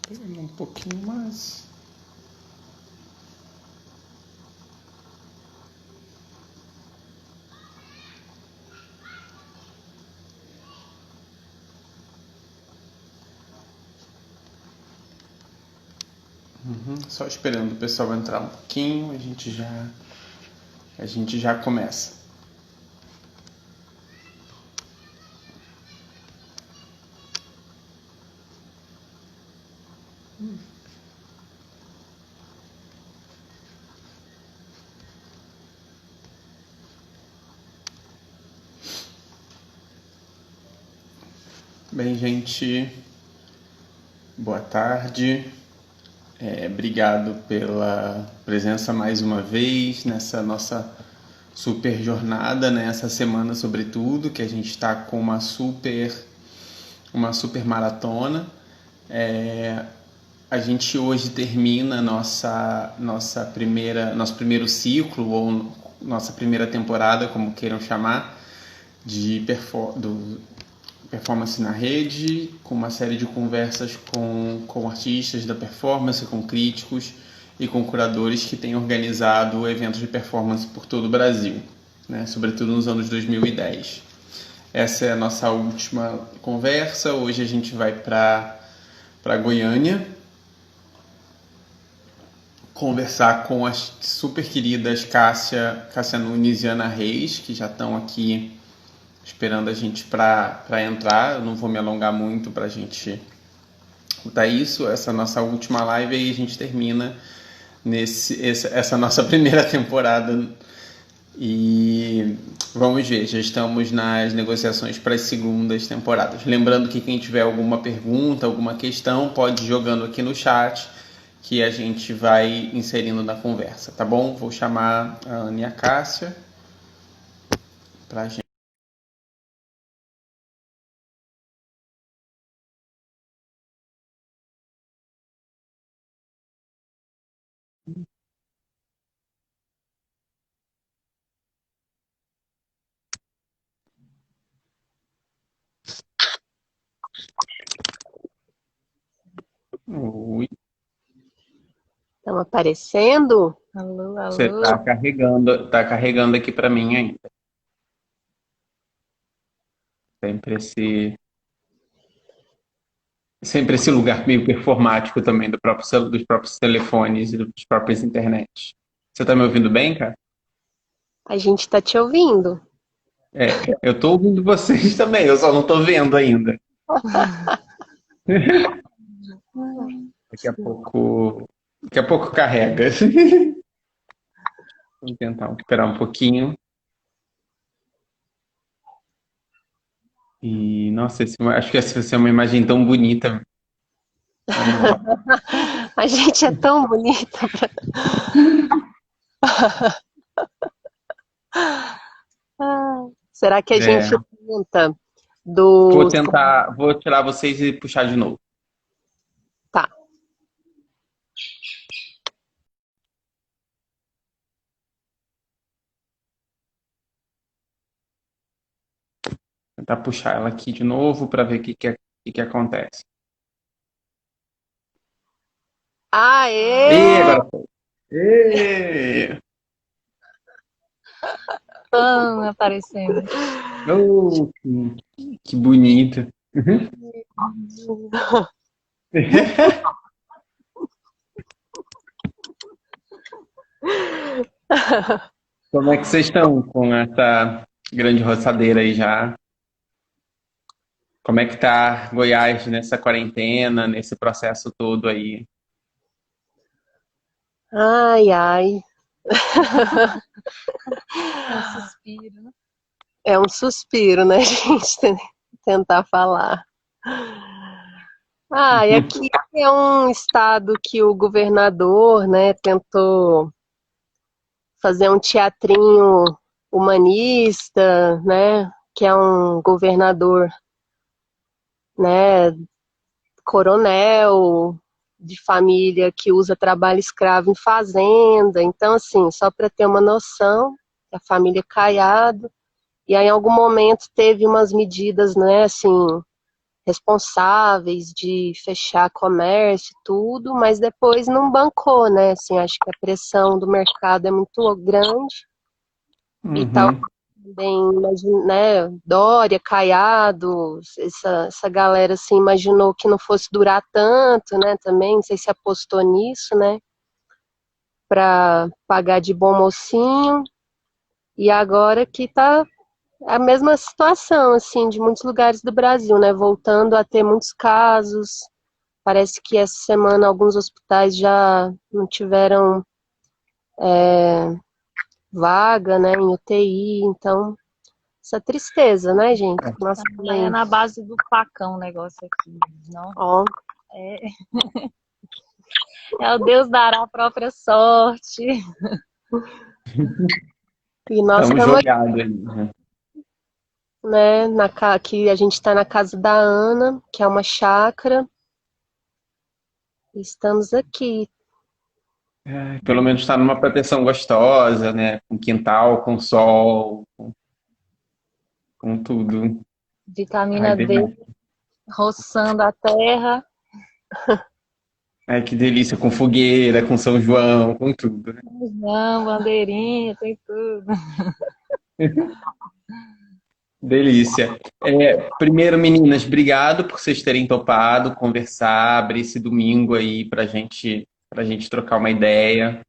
Pegando um pouquinho mais. Só esperando o pessoal entrar um pouquinho, a gente já começa. Bem, gente, boa tarde. Obrigado pela presença mais uma vez nessa nossa super jornada, né? Essa semana, sobretudo, que a gente está com uma super maratona. A gente hoje termina nosso primeiro ciclo, ou nossa primeira temporada, como queiram chamar, de performance na rede, com uma série de conversas com artistas da performance, com críticos e com curadores que têm organizado eventos de performance por todo o Brasil, né? Sobretudo nos anos 2010. Essa é a nossa última conversa. Hoje a gente vai para Goiânia conversar com as super queridas Cássia Nunes e Ana Reis, que já estão aqui esperando a gente para entrar. Eu não vou me alongar muito para a gente botar isso. Essa nossa última live aí a gente termina essa nossa primeira temporada. E vamos ver, já estamos nas negociações para as segundas temporadas. Lembrando que quem tiver alguma pergunta, alguma questão, pode ir jogando aqui no chat, que a gente vai inserindo na conversa, tá bom? Vou chamar a Ana e a Cássia para a gente. Oi. Estão aparecendo? Alô, alô. Você tá carregando aqui para mim ainda. Sempre esse lugar meio performático também dos próprios telefones e dos próprios internet. Você tá me ouvindo bem, cara? A gente está te ouvindo. Eu tô ouvindo vocês também, eu só não tô vendo ainda. Daqui a pouco carrega. Vamos tentar esperar um pouquinho. E, nossa, acho que essa vai ser uma imagem tão bonita. Vamos lá. A gente é tão bonita. Será que a gente tenta do... Vou tirar vocês e puxar de novo. Tá. Tentar puxar ela aqui de novo para ver o que acontece. Aê! Agora foi. Aparecendo. Oh, que bonita. Como é que vocês estão com essa grande roçadeira aí já? Como é que tá Goiás nessa quarentena, nesse processo todo aí? Ai, ai. É um suspiro, né? É um suspiro, né, gente? Tentar falar. E aqui é um estado que o governador, né, tentou fazer um teatrinho humanista, né, que é um governador, né, coronel de família que usa trabalho escravo em fazenda. Então, assim, só para ter uma noção, a família Caiado, e aí em algum momento teve umas medidas, né, assim, responsáveis de fechar comércio e tudo, mas depois não bancou, né? Assim, acho que a pressão do mercado é muito grande e tal. Uhum. Também, né, Dória, Caiado, essa galera assim imaginou que não fosse durar tanto, né? Também, não sei se apostou nisso, né? Para pagar de bom mocinho. E agora que tá a mesma situação, assim, de muitos lugares do Brasil, né? Voltando a ter muitos casos. Parece que essa semana alguns hospitais já não tiveram vaga, né, em UTI. Então, essa tristeza, né, gente? Nossa, É na base do facão o negócio aqui. Não? ó, É o Deus dará a própria sorte. e nós Estamos estamos, jogados aí, né? né, aqui a gente está na casa da Ana, que é uma chácara. E estamos aqui. Pelo menos está numa proteção gostosa, né? Com quintal, com sol, com tudo. Ai, Vitamina D delícia. roçando a terra. Ai, que delícia, com fogueira, com São João, com tudo, né? Não, bandeirinha, tem tudo. Delícia. Primeiro, meninas, obrigado por vocês terem topado conversar, abrir esse domingo aí para gente trocar uma ideia.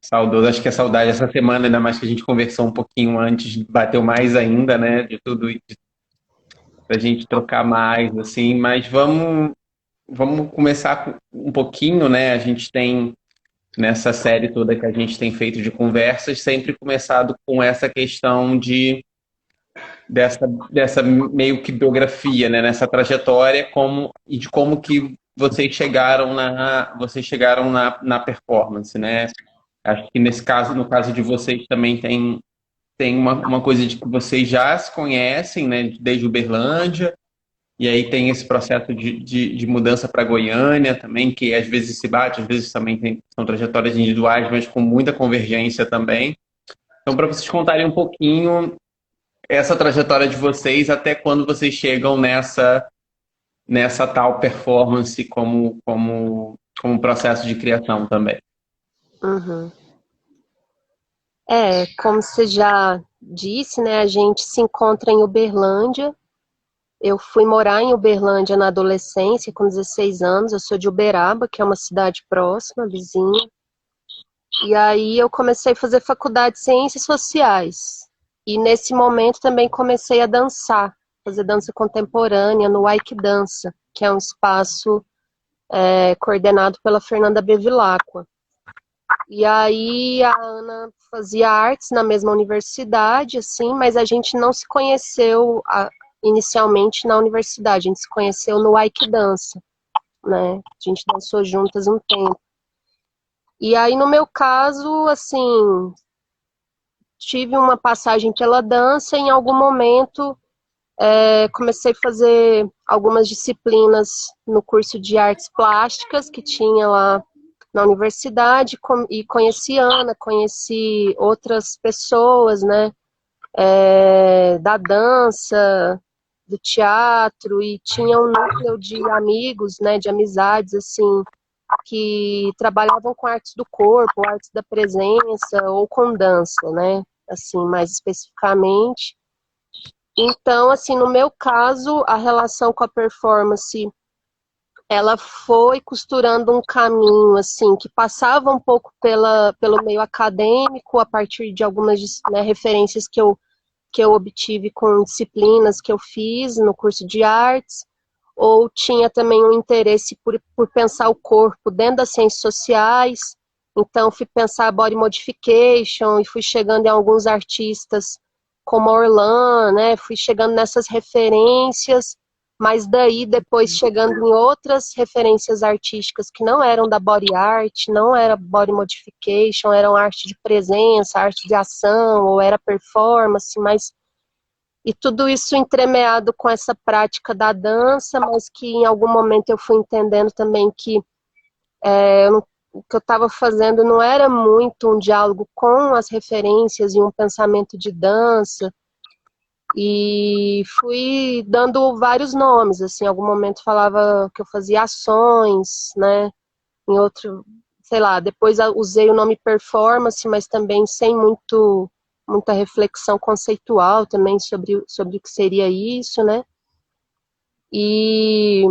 Saudoso, acho que a saudade essa semana, ainda mais que a gente conversou um pouquinho antes, bateu mais ainda, né, de tudo, para a gente trocar mais, assim, mas vamos começar com um pouquinho, né, a gente tem, nessa série toda que a gente tem feito de conversas, sempre começado com essa questão dessa meio que biografia, né, nessa trajetória, e de como que vocês chegaram na performance, né, acho que nesse caso, no caso de vocês também tem uma coisa de que vocês já se conhecem, né, desde Uberlândia, e aí tem esse processo de mudança para Goiânia também, que às vezes se bate, às vezes também são trajetórias individuais, mas com muita convergência também. Então, para vocês contarem um pouquinho essa trajetória de vocês até quando vocês chegam nessa tal performance como processo de criação também. Uhum. Como você já disse, né, a gente se encontra em Uberlândia. Eu fui morar em Uberlândia na adolescência, com 16 anos. Eu sou de Uberaba, que é uma cidade próxima, vizinha. E aí eu comecei a fazer faculdade de Ciências Sociais. E nesse momento também comecei a dançar, fazer dança contemporânea no Ike Dança, que é um espaço coordenado pela Fernanda Bevilacqua. E aí a Ana fazia artes na mesma universidade, assim, mas a gente não se conheceu inicialmente na universidade, a gente se conheceu no Ike Dança, né? A gente dançou juntas um tempo. E aí, no meu caso, assim, tive uma passagem pela dança e em algum momento comecei a fazer algumas disciplinas no curso de artes plásticas que tinha lá na universidade e conheci Ana, conheci outras pessoas, né, da dança, do teatro, e tinha um núcleo de amigos, né, de amizades, assim, que trabalhavam com artes do corpo, artes da presença, ou com dança, né, assim, mais especificamente. Então, assim, no meu caso, a relação com a performance, ela foi costurando um caminho, assim, que passava um pouco pelo meio acadêmico, a partir de algumas, né, referências que eu obtive com disciplinas que eu fiz no curso de artes, ou tinha também um interesse por pensar o corpo dentro das ciências sociais. Então, fui pensar body modification e fui chegando em alguns artistas como Orlan, né? Fui chegando nessas referências, mas daí depois chegando em outras referências artísticas que não eram da body art, não era body modification, eram arte de presença, arte de ação, ou era performance, mas e tudo isso entremeado com essa prática da dança, mas que em algum momento eu fui entendendo também que o que eu estava fazendo não era muito um diálogo com as referências e um pensamento de dança. E fui dando vários nomes, assim, em algum momento falava que eu fazia ações, né? Em outro, sei lá, depois usei o nome performance, mas também sem muita reflexão conceitual também sobre o que seria isso, né? E,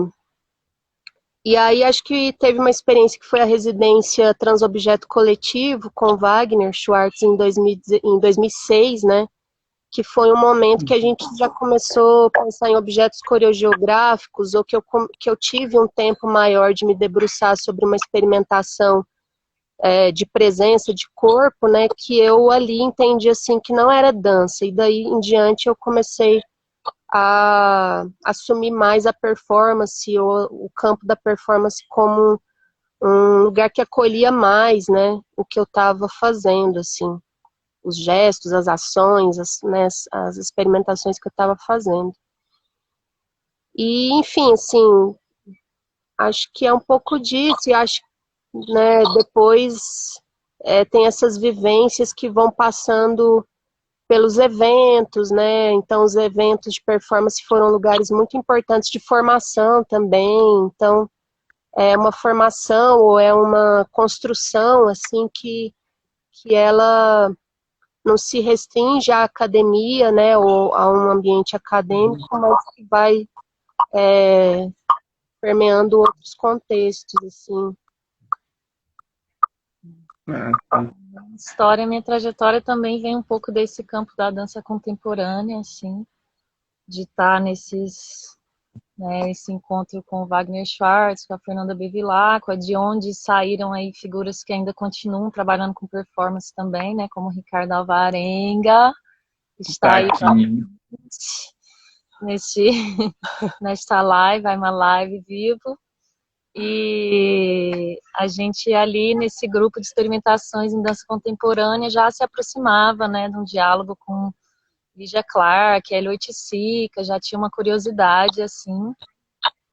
e aí acho que teve uma experiência que foi a residência Transobjeto Coletivo com Wagner Schwartz em 2006, né? Que foi um momento que a gente já começou a pensar em objetos coreogeográficos, ou que eu tive um tempo maior de me debruçar sobre uma experimentação de presença, de corpo, né, que eu ali entendi assim que não era dança, e daí em diante eu comecei a assumir mais a performance, o campo da performance como um lugar que acolhia mais, né, o que eu estava fazendo, assim, os gestos, as ações, né, as experimentações que eu estava fazendo. E, enfim, assim, acho que é um pouco disso, e acho, né, depois tem essas vivências que vão passando pelos eventos, né, então os eventos de performance foram lugares muito importantes de formação também, então é uma formação ou é uma construção, assim, que ela não se restringe à academia, né, ou a um ambiente acadêmico, mas que vai permeando outros contextos, assim. Minha trajetória também vem um pouco desse campo da dança contemporânea, assim, de estar esse encontro com o Wagner Schwartz, com a Fernanda Bevilacqua, de onde saíram aí figuras que ainda continuam trabalhando com performance também, né, como Ricardo Alvarenga, que está aí nesta live, I'm Alive vivo. E a gente ali nesse grupo de experimentações em dança contemporânea já se aproximava, né, de um diálogo com Lygia Clark, Elio Oiticica, já tinha uma curiosidade, assim.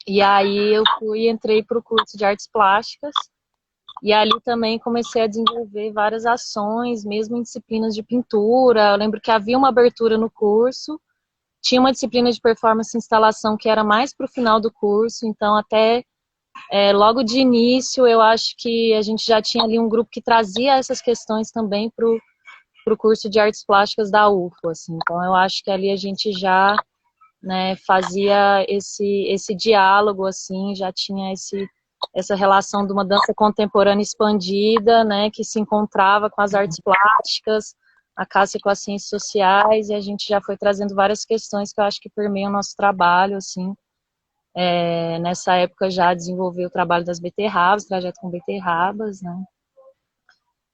E aí eu entrei para o curso de artes plásticas, e ali também comecei a desenvolver várias ações, mesmo em disciplinas de pintura. Eu lembro que havia uma abertura no curso, tinha uma disciplina de performance e instalação que era mais para o final do curso, então até logo de início eu acho que a gente já tinha ali um grupo que trazia essas questões também para o curso de artes plásticas da UFO, assim. Então eu acho que ali a gente já, né, fazia esse diálogo, assim, já tinha essa relação de uma dança contemporânea expandida, né, que se encontrava com as artes plásticas, a Cássia com as ciências sociais, e a gente já foi trazendo várias questões que eu acho que permeiam o nosso trabalho, assim. Nessa época já desenvolveu o trabalho das beterrabas, trajeto com beterrabas, né,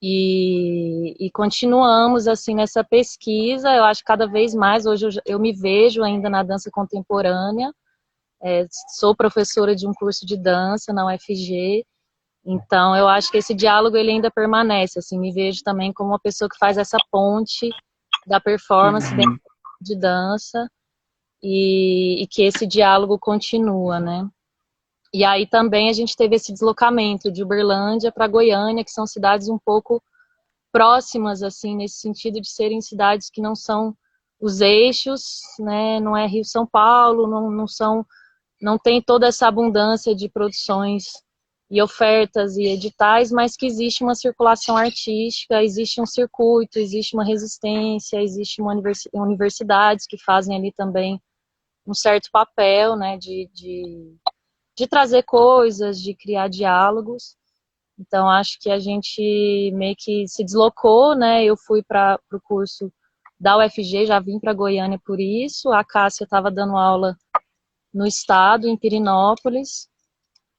e continuamos, assim, nessa pesquisa. Eu acho que cada vez mais, hoje eu me vejo ainda na dança contemporânea, sou professora de um curso de dança na UFG, então eu acho que esse diálogo ele ainda permanece, assim, me vejo também como uma pessoa que faz essa ponte da performance dentro de dança, e que esse diálogo continua, né. E aí também a gente teve esse deslocamento de Uberlândia para Goiânia, que são cidades um pouco próximas, assim, nesse sentido de serem cidades que não são os eixos, né, não é Rio-São Paulo, não tem toda essa abundância de produções e ofertas e editais, mas que existe uma circulação artística, existe um circuito, existe uma resistência, existe uma universidades que fazem ali também um certo papel, né, de trazer coisas, de criar diálogos. Então, acho que a gente meio que se deslocou, né? Eu fui para o curso da UFG, já vim para Goiânia por isso. A Cássia estava dando aula no estado, em Pirinópolis.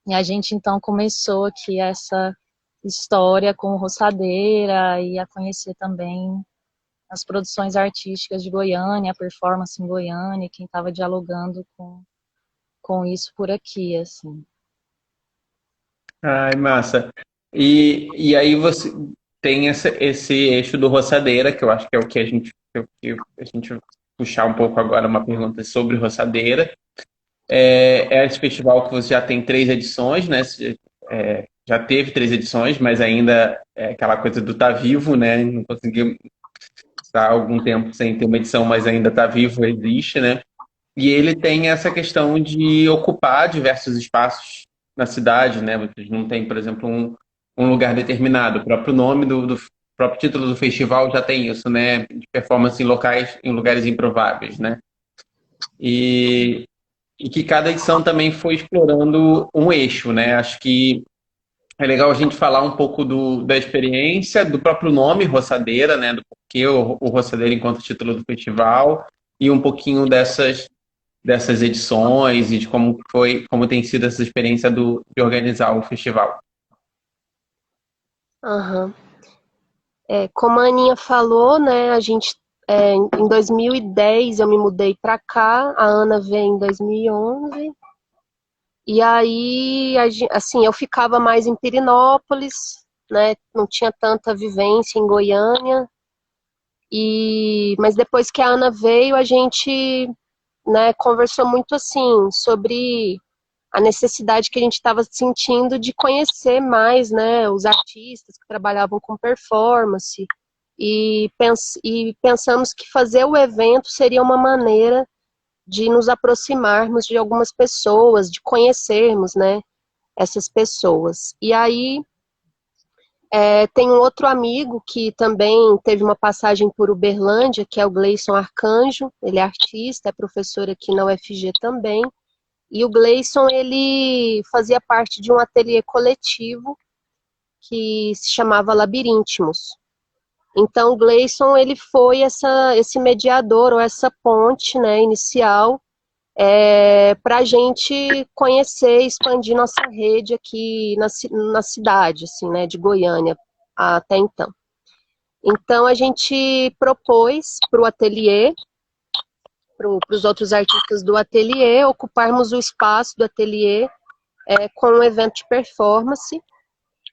E a gente, então, começou aqui essa história com Roçadeira e a conhecer também as produções artísticas de Goiânia, a performance em Goiânia, quem estava dialogando com isso por aqui, assim. Ai, massa. E aí você tem esse eixo do Roçadeira, que eu acho que é o que a gente puxar um pouco agora uma pergunta sobre Roçadeira. É esse festival que você já tem 3 edições, né? Já teve 3 edições, mas ainda é aquela coisa do tá vivo, né? Não conseguiu está há algum tempo sem ter uma edição, mas ainda está vivo, existe, né? E ele tem essa questão de ocupar diversos espaços na cidade, né? Vocês não tem, por exemplo, um lugar determinado. O próprio nome do próprio título do festival já tem isso, né? De performance em locais, em lugares improváveis, né? E, e que cada edição também foi explorando um eixo, né? Acho que é legal a gente falar um pouco da experiência, do próprio nome, Roçadeira, né? Do porquê o Roçadeira enquanto título do festival, e um pouquinho dessas edições e de como foi, como tem sido essa experiência de organizar o festival. Aham. Como a Aninha falou, né, em 2010 eu me mudei para cá, a Ana veio em 2011, e aí, assim, eu ficava mais em Pirinópolis, né, não tinha tanta vivência em Goiânia, mas depois que a Ana veio, a gente, né, conversou muito, assim, sobre a necessidade que a gente estava sentindo de conhecer mais, né, os artistas que trabalhavam com performance, e pensamos que fazer o evento seria uma maneira de nos aproximarmos de algumas pessoas, de conhecermos, né, essas pessoas. E aí tem um outro amigo que também teve uma passagem por Uberlândia, que é o Gleison Arcanjo, ele é artista, é professor aqui na UFG também, e o Gleison, ele fazia parte de um ateliê coletivo que se chamava Labiríntimos. Então, o Gleison, ele foi esse mediador, ou essa ponte, né, inicial, para a gente conhecer e expandir nossa rede aqui na cidade, assim, né, de Goiânia, até então. Então, a gente propôs para o ateliê, para os outros artistas do ateliê, ocuparmos o espaço do ateliê com um evento de performance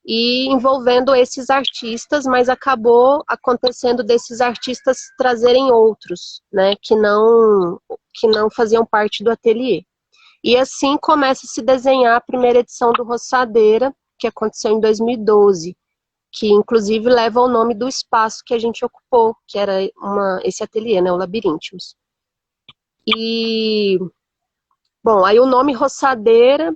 e envolvendo esses artistas, mas acabou acontecendo desses artistas trazerem outros, né, que não faziam parte do ateliê. E assim começa a se desenhar a primeira edição do Roçadeira, que aconteceu em 2012, que inclusive leva o nome do espaço que a gente ocupou, que era esse ateliê, né, o Labiríntimos. E, bom, aí o nome Roçadeira,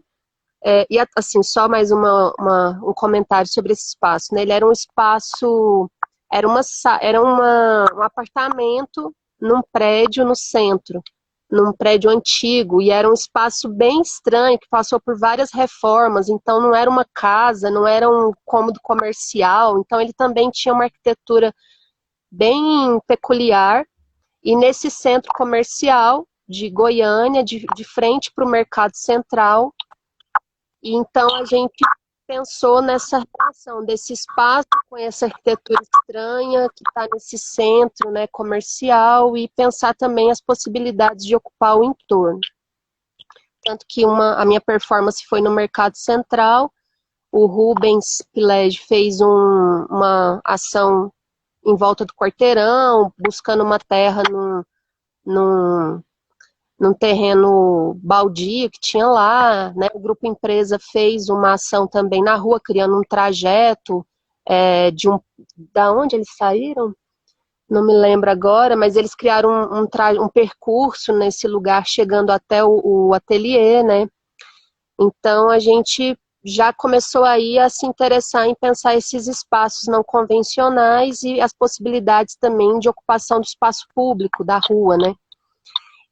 e assim, só mais um comentário sobre esse espaço, né? Ele era um espaço, um apartamento num prédio no centro, num prédio antigo, e era um espaço bem estranho, que passou por várias reformas, então não era uma casa, não era um cômodo comercial, então ele também tinha uma arquitetura bem peculiar, e nesse centro comercial de Goiânia, de frente para o Mercado Central. E então a gente pensou nessa relação desse espaço com essa arquitetura estranha que está nesse centro, né, comercial, e pensar também as possibilidades de ocupar o entorno. Tanto que a minha performance foi no Mercado Central, o Rubens Pilege fez uma ação em volta do quarteirão, buscando uma terra num terreno baldio que tinha lá, né? O Grupo Empresa fez uma ação também na rua, criando um trajeto da onde eles saíram? Não me lembro agora, mas eles criaram um percurso nesse lugar, chegando até o ateliê, né? Então a gente já começou aí a se interessar em pensar esses espaços não convencionais e as possibilidades também de ocupação do espaço público, da rua, né?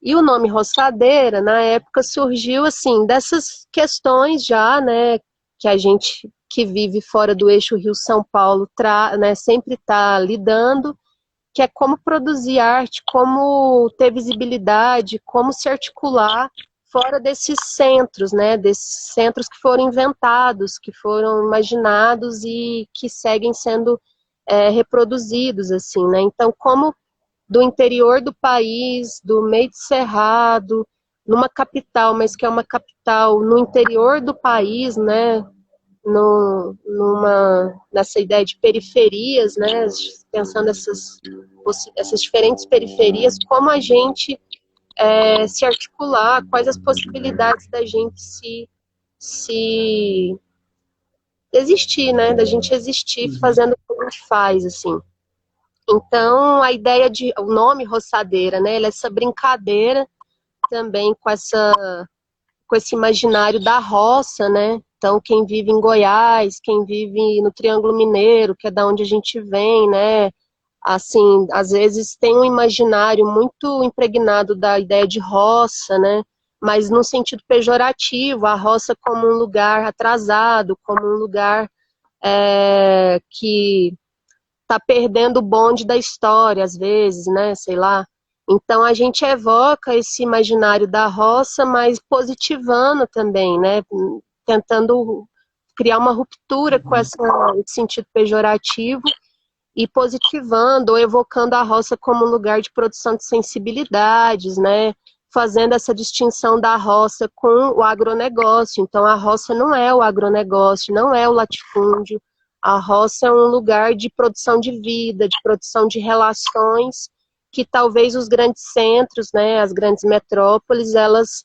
E o nome Roçadeira, na época, surgiu, assim, dessas questões já, né, que a gente que vive fora do eixo Rio-São Paulo, né, sempre está lidando, que é como produzir arte, como ter visibilidade, como se articular fora desses centros, né, desses centros que foram inventados, que foram imaginados e que seguem sendo reproduzidos, assim, né, então como do interior do país, do meio de cerrado, numa capital, mas que é uma capital no interior do país, né, nessa ideia de periferias, né, pensando essas diferentes periferias, como a gente se articular, quais as possibilidades da gente se existir, né, da gente existir fazendo o que a gente faz, assim. Então, a ideia o nome roçadeira, né, ela é essa brincadeira também com esse imaginário da roça, né? Então, quem vive em Goiás, quem vive no Triângulo Mineiro, que é da onde a gente vem, né? Assim, às vezes tem um imaginário muito impregnado da ideia de roça, né? Mas no sentido pejorativo, a roça como um lugar atrasado, como um lugar que está perdendo o bonde da história, às vezes, né? Sei lá. Então a gente evoca esse imaginário da roça, mas positivando também, né? Tentando criar uma ruptura com esse sentido pejorativo e positivando ou evocando a roça como um lugar de produção de sensibilidades, né? Fazendo essa distinção da roça com o agronegócio. Então a roça não é o agronegócio, não é o latifúndio. A roça é um lugar de produção de vida, de produção de relações que talvez os grandes centros, né, as grandes metrópoles, elas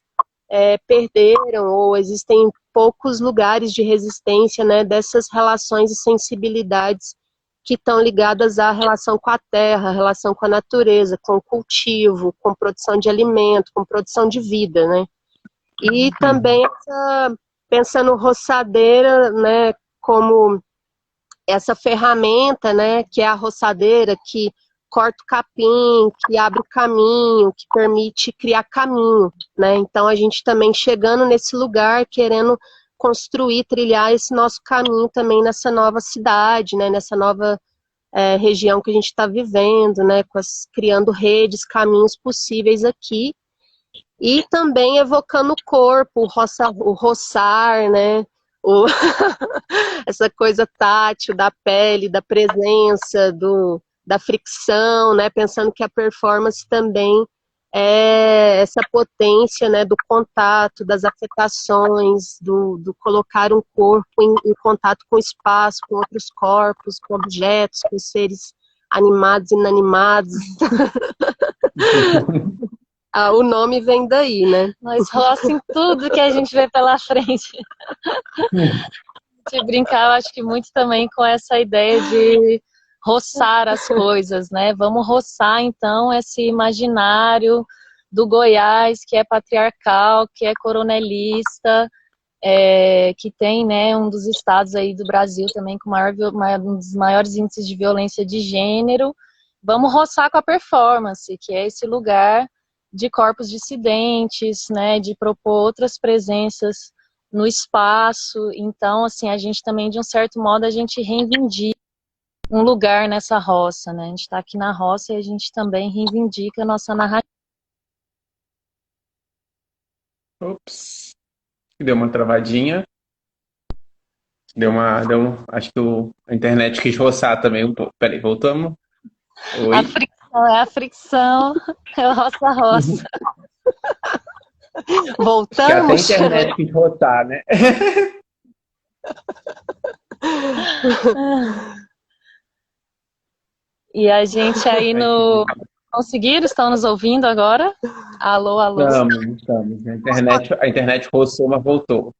perderam, ou existem poucos lugares de resistência, né, dessas relações e sensibilidades que estão ligadas à relação com a terra, à relação com a natureza, com o cultivo, com produção de alimento, com produção de vida, né. E também pensando roçadeira, né, como essa ferramenta, né, que é a roçadeira, que corta o capim, que abre o caminho, que permite criar caminho, né? Então a gente também chegando nesse lugar, querendo construir, trilhar esse nosso caminho também nessa nova cidade, né? Nessa nova região que a gente está vivendo, né? Criando redes, caminhos possíveis aqui. E também evocando o corpo, o roçar, né? Essa coisa tátil da pele, da presença, da fricção, né? Pensando que a performance também é essa potência, né? Do contato, das afetações, do colocar um corpo em contato com o espaço, com outros corpos, com objetos, com seres animados, inanimados. O nome vem daí, né? Nós roça em tudo que a gente vê pela frente. De brincar, eu acho que muito também com essa ideia de roçar as coisas, né? Vamos roçar, então, esse imaginário do Goiás, que é patriarcal, que é coronelista, que tem, né, um dos estados aí do Brasil também com um dos maiores índices de violência de gênero. Vamos roçar com a performance, que é esse lugar de corpos dissidentes, né, de propor outras presenças no espaço. Então, assim, a gente também, de um certo modo, a gente reivindica um lugar nessa roça, né, a gente está aqui na roça e a gente também reivindica a nossa narrativa. Ops, deu uma travadinha. Acho que a internet quis roçar também um pouco. Peraí, voltamos? Oi? A fricção, é o roça-roça. Voltamos? Que até a internet quis roçar, né? E a gente aí no... Conseguiram? Estão nos ouvindo agora? Alô, alô. Estamos. A internet roçou, mas voltou.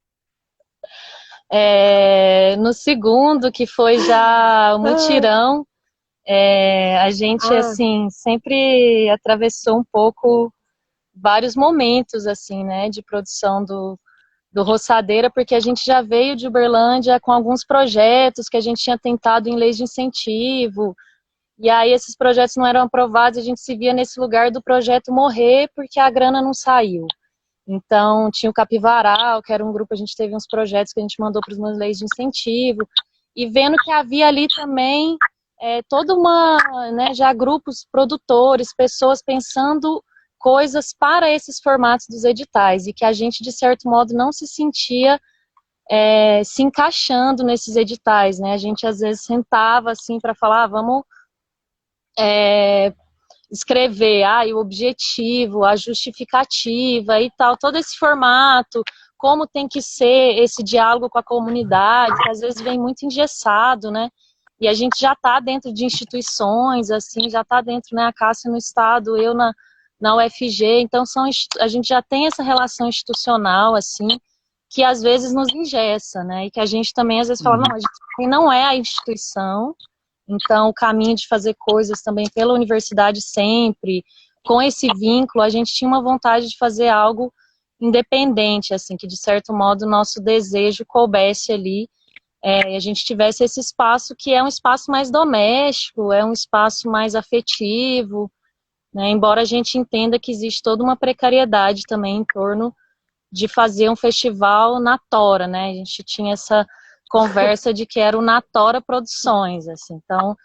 No segundo, que foi já o mutirão, a gente, assim, sempre atravessou um pouco vários momentos, assim, né, de produção do Roçadeira, porque a gente já veio de Uberlândia com alguns projetos que a gente tinha tentado em leis de incentivo, e aí esses projetos não eram aprovados, a gente se via nesse lugar do projeto morrer porque a grana não saiu. Então, tinha o Capivaral, que era um grupo, a gente teve uns projetos que a gente mandou para as leis de incentivo, e vendo que havia ali também toda uma, né, já grupos produtores, pessoas pensando coisas para esses formatos dos editais, e que a gente, de certo modo, não se sentia se encaixando nesses editais, né? A gente, às vezes, sentava, assim, para falar, vamos escrever, o objetivo, a justificativa e tal, todo esse formato, como tem que ser esse diálogo com a comunidade, que às vezes vem muito engessado, né? E a gente já está dentro de instituições, assim, já está dentro, né, a Cássia no Estado, eu na UFG, então a gente já tem essa relação institucional, assim, que às vezes nos engessa, né? E que a gente também às vezes fala, não, a gente não é a instituição, Então, o caminho de fazer coisas também pela universidade sempre, com esse vínculo, a gente tinha uma vontade de fazer algo independente, assim, que de certo modo o nosso desejo coubesse ali, e a gente tivesse esse espaço que é um espaço mais doméstico, é um espaço mais afetivo, né, embora a gente entenda que existe toda uma precariedade também em torno de fazer um festival na Tora, né, a gente tinha essa conversa de que era o Natora Produções, assim, então,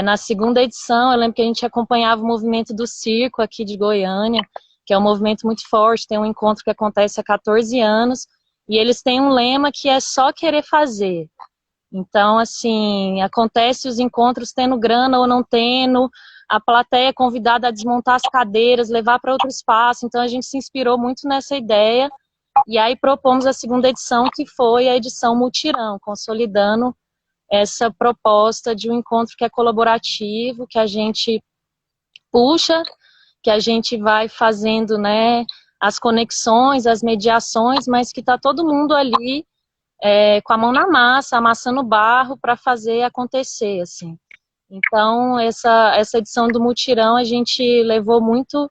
na segunda edição, eu lembro que a gente acompanhava o movimento do circo aqui de Goiânia, que é um movimento muito forte, tem um encontro que acontece há 14 anos, e eles têm um lema que é só querer fazer. Então, assim, acontece os encontros tendo grana ou não tendo, a plateia é convidada a desmontar as cadeiras, levar para outro espaço, então a gente se inspirou muito nessa ideia, e aí propomos a segunda edição, que foi a edição Mutirão, consolidando essa proposta de um encontro que é colaborativo, que a gente puxa, que a gente vai fazendo, né, as conexões, as mediações, mas que está todo mundo ali com a mão na massa, amassando barro para fazer acontecer, assim. Então, essa edição do Mutirão, a gente levou muito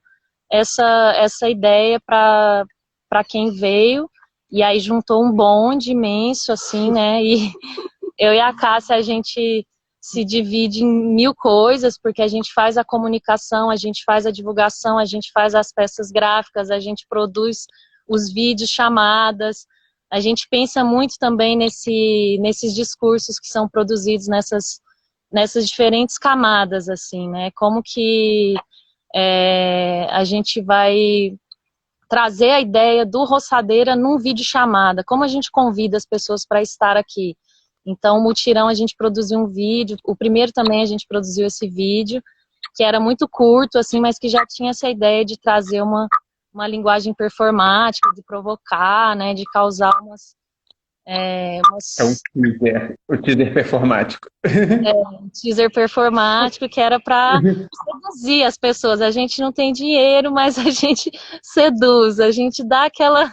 essa ideia para quem veio, e aí juntou um bonde imenso, assim, né, e eu e a Cássia, a gente se divide em 1000 coisas, porque a gente faz a comunicação, a gente faz a divulgação, a gente faz as peças gráficas, a gente produz os vídeos, chamadas, a gente pensa muito também nesses discursos que são produzidos nessas diferentes camadas, assim, né, como que a gente vai trazer a ideia do Roçadeira num vídeo chamada, como a gente convida as pessoas para estar aqui. Então, o Mutirão, a gente produziu um vídeo, o primeiro também a gente produziu esse vídeo, que era muito curto, assim, mas que já tinha essa ideia de trazer uma linguagem performática, de provocar, né, de causar É um teaser performático. Um teaser performático que era para seduzir as pessoas. A gente não tem dinheiro, mas a gente seduz, a gente dá aquela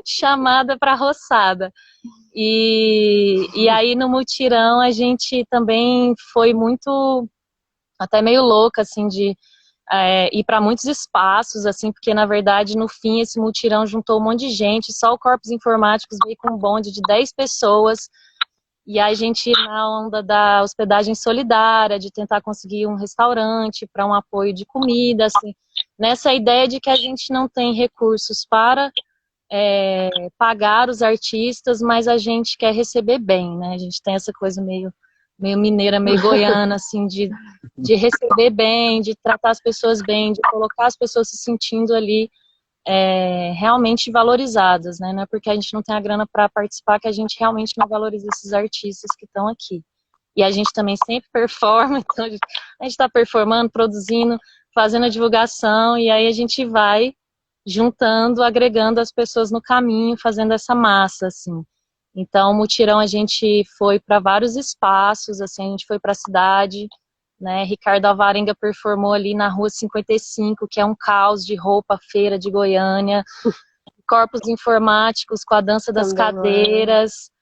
chamada para a roçada. E aí no Mutirão a gente também foi muito, até meio louca, assim, de ir para muitos espaços, assim, porque na verdade no fim esse Mutirão juntou um monte de gente, só o Corpos Informáticos veio com um bonde de 10 pessoas, e aí a gente na onda da hospedagem solidária, de tentar conseguir um restaurante para um apoio de comida, assim, nessa ideia de que a gente não tem recursos para pagar os artistas, mas a gente quer receber bem, né? A gente tem essa coisa meio mineira, meio goiana, assim, de receber bem, de tratar as pessoas bem, de colocar as pessoas se sentindo ali realmente valorizadas, né? Não é porque a gente não tem a grana para participar que a gente realmente não valoriza esses artistas que estão aqui. E a gente também sempre performa, então a gente está performando, produzindo, fazendo a divulgação, e aí a gente vai juntando, agregando as pessoas no caminho, fazendo essa massa, assim. Então, o Mutirão a gente foi para vários espaços, assim, a gente foi para a cidade, né, Ricardo Alvarenga performou ali na Rua 55, que é um caos de roupa, feira de Goiânia, Corpos Informáticos com a dança das cadeiras,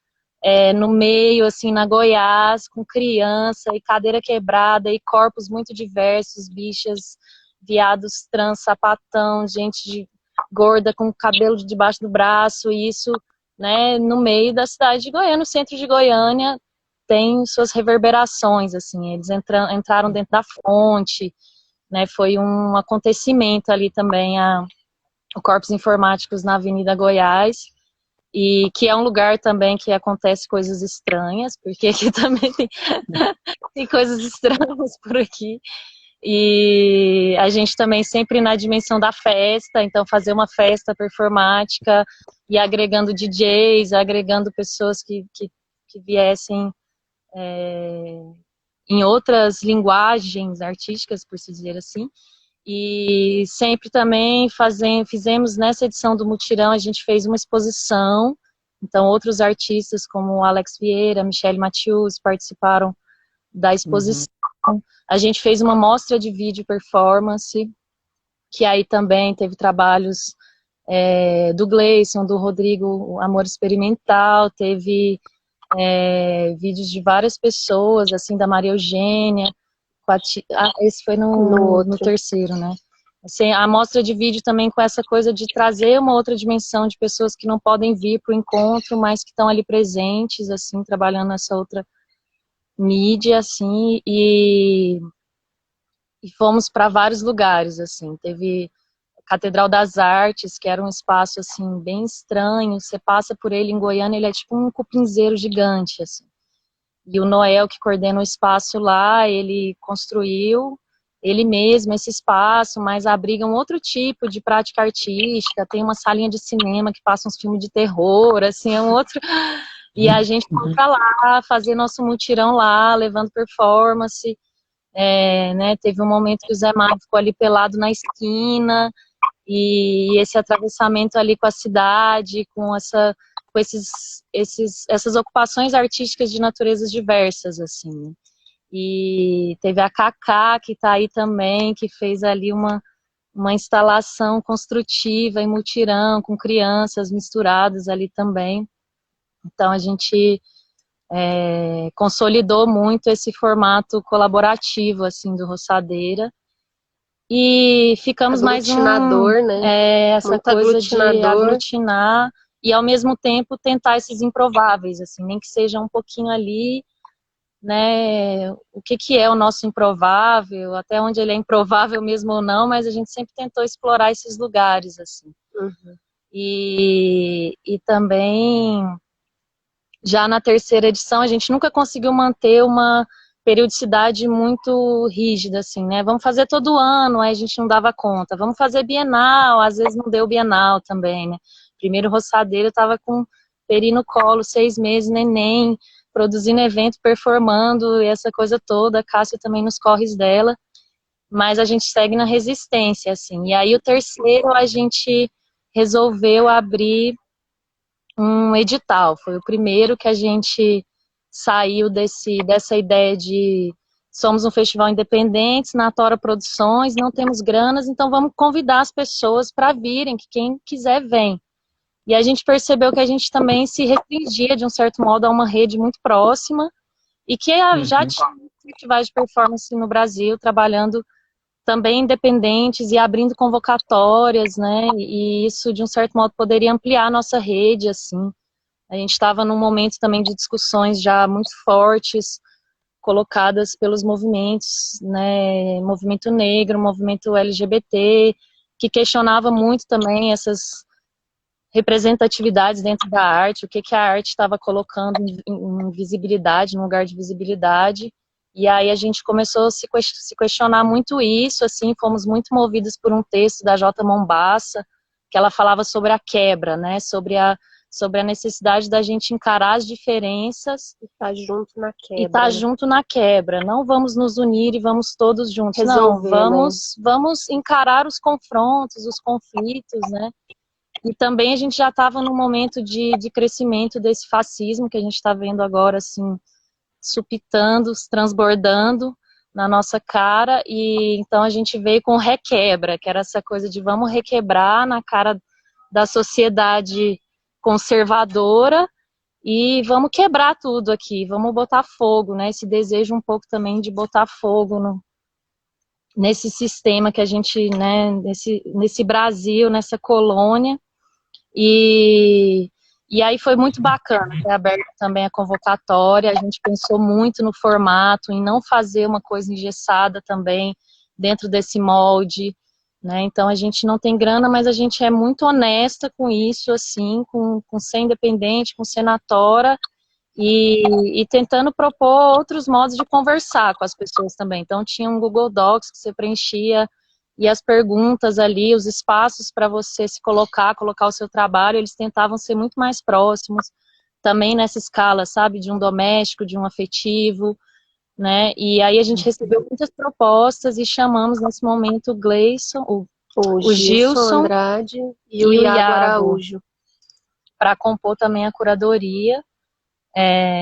no meio, assim, na Goiás, com criança e cadeira quebrada e corpos muito diversos, bichas, viados trans, sapatão, gente gorda com cabelo debaixo do braço, e isso, né, no meio da cidade de Goiânia, no centro de Goiânia, tem suas reverberações, assim, eles entraram dentro da fonte, né, foi um acontecimento ali também, o Corpos Informáticos na Avenida Goiás, e que é um lugar também que acontece coisas estranhas, porque aqui também tem coisas estranhas por aqui, e a gente também sempre na dimensão da festa, então fazer uma festa performática e agregando DJs, agregando pessoas que viessem em outras linguagens artísticas, por se dizer assim, e sempre também fizemos nessa edição do Mutirão, a gente fez uma exposição, então outros artistas como Alex Vieira, Michele Mathius participaram da exposição. A gente fez uma mostra de vídeo performance, que aí também teve trabalhos do Gleison, do Rodrigo, Amor Experimental, teve vídeos de várias pessoas, assim, da Maria Eugênia, esse foi no terceiro, né? Assim, a amostra de vídeo também com essa coisa de trazer uma outra dimensão de pessoas que não podem vir para o encontro, mas que estão ali presentes, assim, trabalhando nessa outra mídia, assim, e fomos para vários lugares, assim, teve a Catedral das Artes, que era um espaço, assim, bem estranho, você passa por ele em Goiânia, ele é tipo um cupinzeiro gigante, assim, e o Noel, que coordena o espaço lá, ele construiu ele mesmo esse espaço, mas abriga um outro tipo de prática artística, tem uma salinha de cinema que passa uns filmes de terror, assim, é um outro... E a gente foi pra lá, fazer nosso mutirão lá, levando performance, né, teve um momento que o Zé Mário ficou ali pelado na esquina, e esse atravessamento ali com a cidade, com essas ocupações artísticas de naturezas diversas, assim. E teve a Cacá, que está aí também, que fez ali uma instalação construtiva em mutirão, com crianças misturadas ali também. Então a gente consolidou muito esse formato colaborativo, assim, do Roçadeira. E ficamos mais né? Essa muito coisa de aglutinar e ao mesmo tempo tentar esses improváveis, assim, nem que seja um pouquinho ali, né, o que é o nosso improvável, até onde ele é improvável mesmo ou não, mas a gente sempre tentou explorar esses lugares, assim. Uhum. E também, já na terceira edição, a gente nunca conseguiu manter uma periodicidade muito rígida, assim, né, vamos fazer todo ano, aí a gente não dava conta, vamos fazer bienal, às vezes não deu bienal também, né, primeiro Roçadeiro estava com peri no colo, 6 meses, neném, produzindo evento, performando, e essa coisa toda, a Cássia também nos corres dela, mas a gente segue na resistência, assim. E aí o terceiro a gente resolveu abrir um edital, foi o primeiro que a gente saiu dessa ideia de somos um festival independente, na Tora Produções, não temos granas, então vamos convidar as pessoas para virem, que quem quiser vem. E a gente percebeu que a gente também se restringia, de um certo modo, a uma rede muito próxima, e que já tinha festivais de performance no Brasil, trabalhando também independentes e abrindo convocatórias, né, e isso, de um certo modo, poderia ampliar a nossa rede, assim. A gente estava num momento também de discussões já muito fortes, colocadas pelos movimentos, né, movimento negro, movimento LGBT, que questionava muito também essas representatividades dentro da arte, o que a arte estava colocando em visibilidade, num lugar de visibilidade, e aí a gente começou a se questionar muito isso, assim, fomos muito movidos por um texto da J. Mombassa, que ela falava sobre a quebra, né, sobre a necessidade da gente encarar as diferenças e estar junto na quebra. E estar junto na quebra, não vamos nos unir e vamos todos juntos, resolver, não, vamos encarar os confrontos, os conflitos, né, e também a gente já estava num momento de crescimento desse fascismo que a gente está vendo agora, assim, supitando, transbordando na nossa cara, e então a gente veio com requebra, que era essa coisa de vamos requebrar na cara da sociedade conservadora e vamos quebrar tudo aqui, vamos botar fogo, né, esse desejo um pouco também de botar fogo nesse sistema que a gente, né, nesse Brasil, nessa colônia. E aí foi muito bacana ter aberto também a convocatória, a gente pensou muito no formato, em não fazer uma coisa engessada também dentro desse molde, né, então a gente não tem grana, mas a gente é muito honesta com isso, assim, com ser independente, com ser na Tora, e tentando propor outros modos de conversar com as pessoas também. Então tinha um Google Docs que você preenchia, e as perguntas ali, os espaços para você se colocar o seu trabalho, eles tentavam ser muito mais próximos, também nessa escala, sabe, de um doméstico, de um afetivo, né, e aí a gente recebeu muitas propostas e chamamos nesse momento o Gleison, o Gilson Andrade e o Iago Araújo para compor também a curadoria,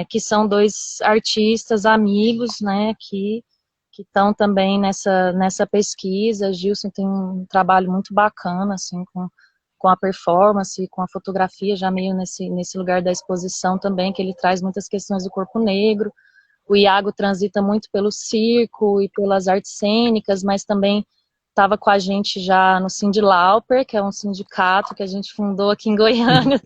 que são 2 artistas amigos, né, que estão também nessa pesquisa. Gilson tem um trabalho muito bacana, assim, com com a performance, com a fotografia, já meio nesse lugar da exposição também, que ele traz muitas questões do corpo negro. O Iago transita muito pelo circo e pelas artes cênicas, mas também estava com a gente já no Cyndi Lauper, que é um sindicato que a gente fundou aqui em Goiânia,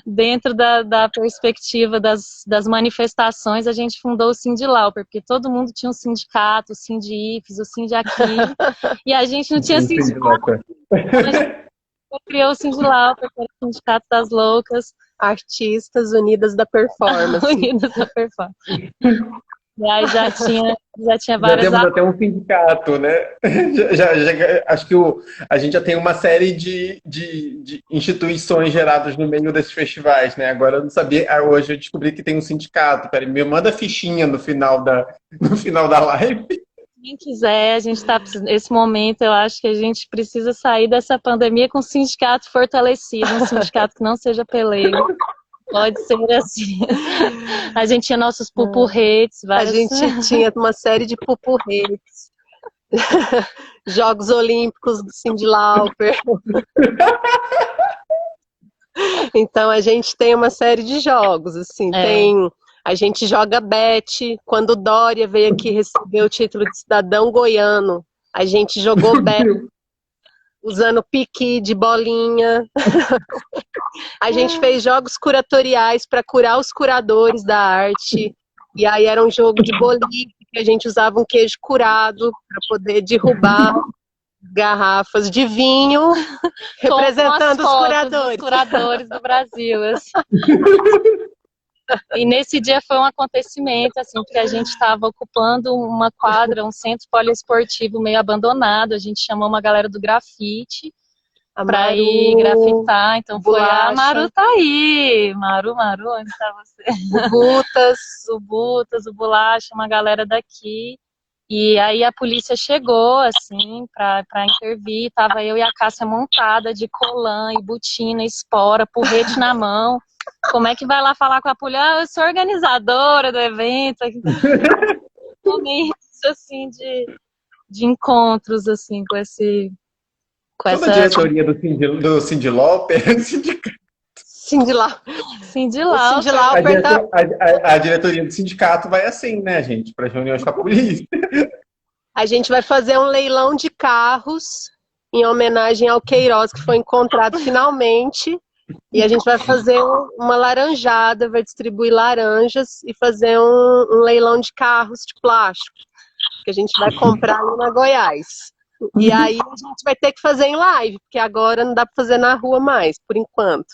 dentro da perspectiva das manifestações, a gente fundou o Cyndi Lauper, porque todo mundo tinha um sindicato, o Cyndi Ifes, o Cyndi aqui, e a gente não tinha sindicato. Então a gente criou o Cyndi Lauper, que era o Sindicato das Loucas. Artistas Unidas da Performance. Unidas da Performance. E aí já tinha várias... Já temos até um sindicato, né? Acho que a gente já tem uma série de instituições geradas no meio desses festivais, né? Agora eu não sabia, hoje eu descobri que tem um sindicato. Peraí, me manda fichinha no final da live. Quem quiser, a gente está precisando. Nesse momento, eu acho que a gente precisa sair dessa pandemia com um sindicato fortalecido, um sindicato que não seja pelego. Pode ser assim. A gente tinha nossos pupurretes. A gente tinha uma série de pupurretes. Jogos Olímpicos do Cyndi Lauper. Então a gente tem uma série de jogos, assim, a gente joga bet. Quando o Dória veio aqui receber o título de cidadão goiano, a gente jogou bet usando piqui de bolinha. A gente fez jogos curatoriais para curar os curadores da arte. E aí era um jogo de boliche, que a gente usava um queijo curado para poder derrubar garrafas de vinho, representando os curadores. Dos curadores do Brasil. Assim. E nesse dia foi um acontecimento, assim, porque a gente estava ocupando uma quadra, um centro poliesportivo meio abandonado. A gente chamou uma galera do grafite para ir grafitar. Então foi a Maru tá aí. Maru, onde está você? O Butas, o Bolacha, uma galera daqui. E aí a polícia chegou, assim, para intervir. Tava eu e a Cássia montada de colã e botina, espora, porrete na mão. Como é que vai lá falar com a polícia? Ah, eu sou organizadora do evento. Momentos, assim, de encontros, assim, com Toda a diretoria do Cyndi Lauper, Cyndi Lauper. A diretoria do sindicato vai assim, né, gente? Para as reuniões com a polícia. A gente vai fazer um leilão de carros em homenagem ao Queiroz, que foi encontrado finalmente. E a gente vai fazer uma laranjada, vai distribuir laranjas e fazer um leilão de carros de plástico, que a gente vai comprar ali na Goiás. E aí a gente vai ter que fazer em live, porque agora não dá para fazer na rua mais, por enquanto.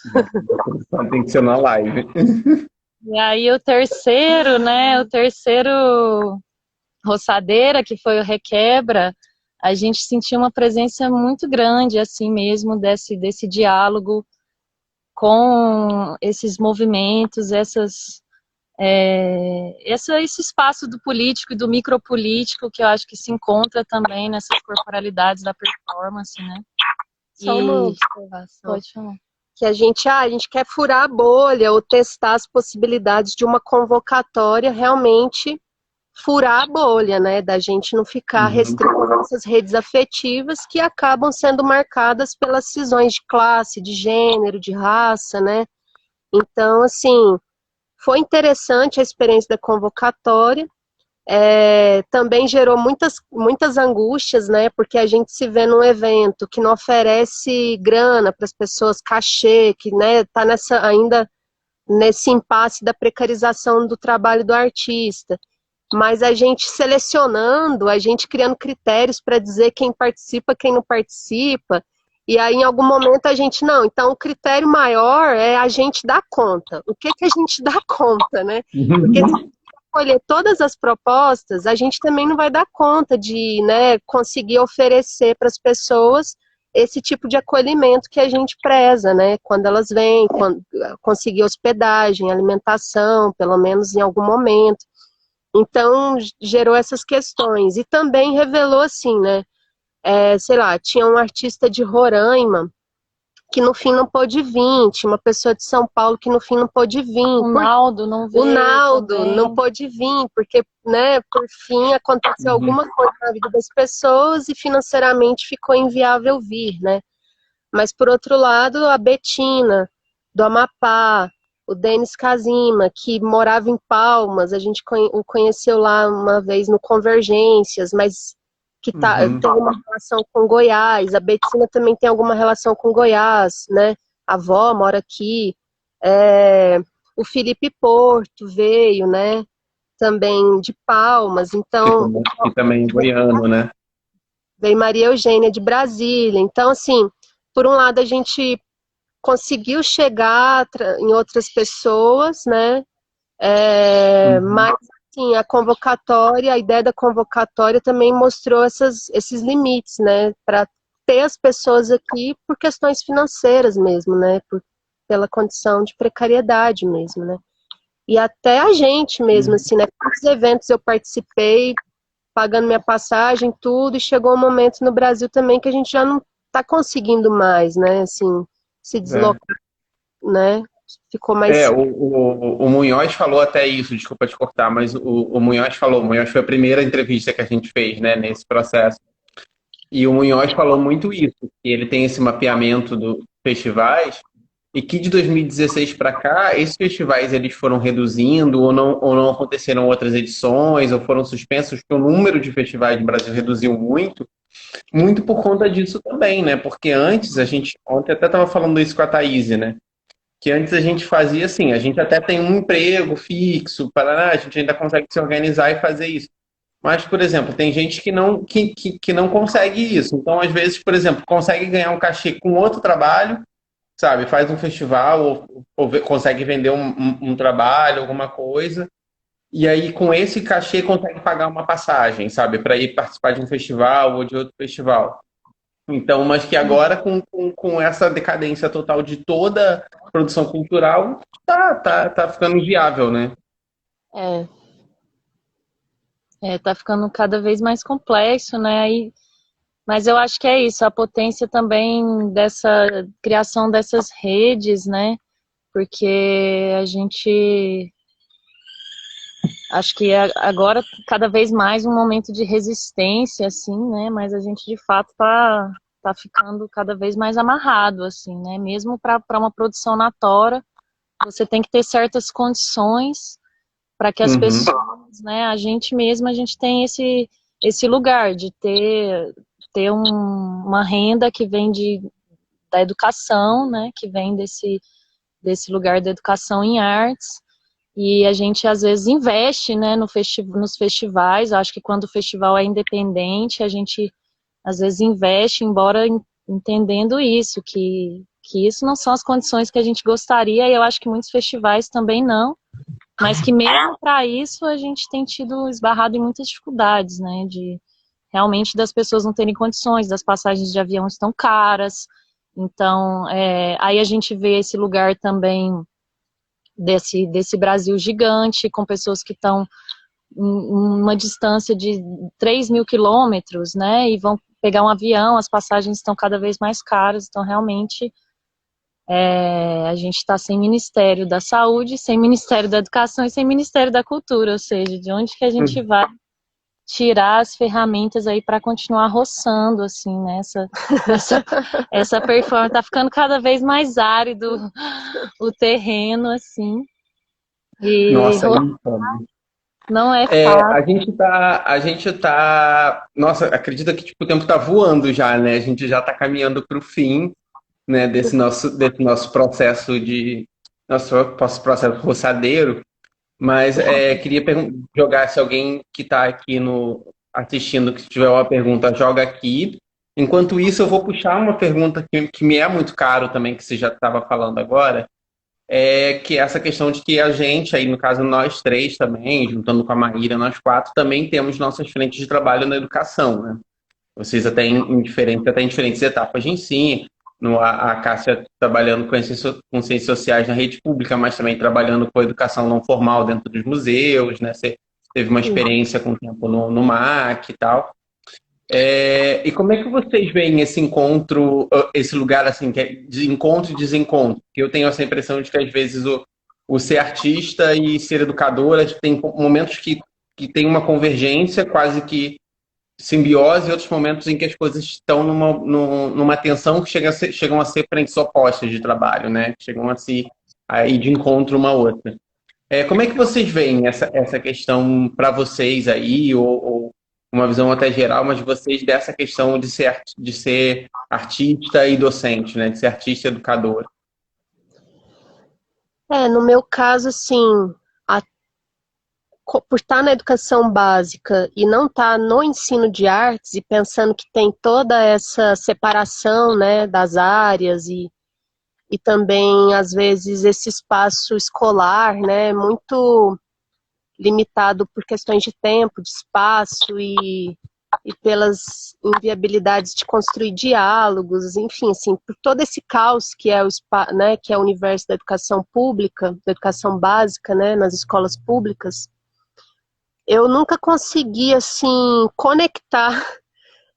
Tem que ser na live. E aí o terceiro roçadeira, que foi o Requebra, a gente sentiu uma presença muito grande, assim mesmo, desse diálogo com esses movimentos, esse espaço do político e do micropolítico, que eu acho que se encontra também nessas corporalidades da performance, né? Só uma observação. Pode falar. Que a gente quer furar a bolha ou testar as possibilidades de uma convocatória realmente furar a bolha, né? Da gente não ficar restrito nessas redes afetivas que acabam sendo marcadas pelas cisões de classe, de gênero, de raça, né? Então, assim, foi interessante a experiência da convocatória. Também gerou muitas angústias, né? Porque a gente se vê num evento que não oferece grana para as pessoas, cachê, que, né, tá ainda nesse impasse da precarização do trabalho do artista. Mas a gente selecionando, a gente criando critérios para dizer quem participa, quem não participa, e aí em algum momento a gente, não, então o critério maior é a gente dar conta. O que a gente dá conta, né? Porque se a gente escolher todas as propostas, a gente também não vai dar conta de, né, conseguir oferecer para as pessoas esse tipo de acolhimento que a gente preza, né? Quando elas vêm, conseguir hospedagem, alimentação, pelo menos em algum momento. Então, gerou essas questões. E também revelou, assim, né? Sei lá, tinha um artista de Roraima que no fim não pôde vir, tinha uma pessoa de São Paulo que no fim não pôde vir. O Naldo não veio. O Naldo não pôde vir, porque, né, por fim aconteceu alguma coisa na vida das pessoas e financeiramente ficou inviável vir, né? Mas, por outro lado, a Betina, do Amapá, o Denis Kazima, que morava em Palmas, a gente o conheceu lá uma vez no Convergências, mas que tem uma relação com Goiás. A Betina também tem alguma relação com Goiás, né? A avó mora aqui. O Felipe Porto veio, né? Também de Palmas, então... E também goiano, né? Veio Maria Eugênia de Brasília. Então, assim, por um lado a gente conseguiu chegar em outras pessoas, né? Mas, assim, a ideia da convocatória também mostrou esses limites, né? Para ter as pessoas aqui por questões financeiras mesmo, né? Pela condição de precariedade mesmo, né? E até a gente mesmo, assim, né? Quantos eventos eu participei, pagando minha passagem, tudo, e chegou um momento no Brasil também que a gente já não está conseguindo mais, né? Assim, se deslocar, né? Ficou mais... O Munhoz falou até isso, desculpa te cortar, mas o Munhoz falou, o Munhoz foi a primeira entrevista que a gente fez, né, nesse processo. E o Munhoz falou muito isso, que ele tem esse mapeamento dos festivais, e que de 2016 para cá, esses festivais eles foram reduzindo, ou não aconteceram outras edições, ou foram suspensos, porque o número de festivais no Brasil reduziu muito, muito por conta disso também, né? Porque antes, ontem até estava falando isso com a Thaís, né? Que antes a gente fazia assim, a gente até tem um emprego fixo, a gente ainda consegue se organizar e fazer isso. Mas, por exemplo, tem gente que não consegue isso. Então, às vezes, por exemplo, consegue ganhar um cachê com outro trabalho, sabe? Faz um festival ou consegue vender um trabalho, alguma coisa. E aí, com esse cachê, consegue pagar uma passagem, sabe? Para ir participar de um festival ou de outro festival. Então, mas que agora, com essa decadência total de toda a produção cultural, tá ficando inviável, né? Tá ficando cada vez mais complexo, né? Mas eu acho que é isso, a potência também dessa criação dessas redes, né? Porque a gente... Acho que agora cada vez mais um momento de resistência, assim, né? Mas a gente de fato tá ficando cada vez mais amarrado, assim, né? Mesmo para uma produção na tora, você tem que ter certas condições para que as pessoas, né? A gente tem esse lugar de ter uma renda que vem da educação, né? Que vem desse lugar da educação em artes. E a gente, às vezes, investe, né, nos festivais. Eu acho que quando o festival é independente, a gente, às vezes, investe, embora entendendo isso, que isso não são as condições que a gente gostaria, e eu acho que muitos festivais também não, mas que mesmo para isso a gente tem esbarrado em muitas dificuldades, né, realmente das pessoas não terem condições, das passagens de avião estão caras. Então, aí a gente vê esse lugar também desse Brasil gigante, com pessoas que estão em uma distância de 3.000 quilômetros, né, e vão pegar um avião, as passagens estão cada vez mais caras, então realmente a gente está sem Ministério da Saúde, sem Ministério da Educação e sem Ministério da Cultura, ou seja, de onde que a gente vai tirar as ferramentas aí para continuar roçando, assim, né, essa performance, tá ficando cada vez mais árido o terreno, assim, e Nossa, não é fácil. a gente tá, nossa, acredita que tipo, o tempo tá voando já, né, a gente já tá caminhando para o fim, né, desse nosso processo nosso processo roçadeiro. Mas queria jogar, se alguém que está aqui assistindo, que tiver uma pergunta, joga aqui. Enquanto isso, eu vou puxar uma pergunta que me é muito caro também, que você já estava falando agora, que é essa questão de que a gente, aí no caso nós três também, juntando com a Maíra, nós quatro, também temos nossas frentes de trabalho na educação, né? Vocês até em diferentes etapas de ensino, a Cássia trabalhando com ciências sociais na rede pública, mas também trabalhando com educação não formal dentro dos museus, né? Você teve uma experiência com o tempo no MAC e tal. E como é que vocês veem esse encontro, esse lugar assim, que é de encontro e desencontro? Porque eu tenho essa impressão de que às vezes o ser artista e ser educadora tem momentos que tem uma convergência quase que simbiose e outros momentos em que as coisas estão numa tensão que chegam a ser frentes opostas de trabalho, né? Chegam a ir de encontro uma outra. Como é que vocês veem essa questão para vocês aí, ou uma visão até geral, mas de vocês dessa questão de ser artista e docente, né? De ser artista e educador? No meu caso, assim, por estar na educação básica e não estar no ensino de artes e pensando que tem toda essa separação, né, das áreas e também, às vezes, esse espaço escolar, né, muito limitado por questões de tempo, de espaço e pelas inviabilidades de construir diálogos, enfim, assim, por todo esse caos que é né, que é o universo da educação pública, da educação básica, né, nas escolas públicas, eu nunca consegui, assim, conectar,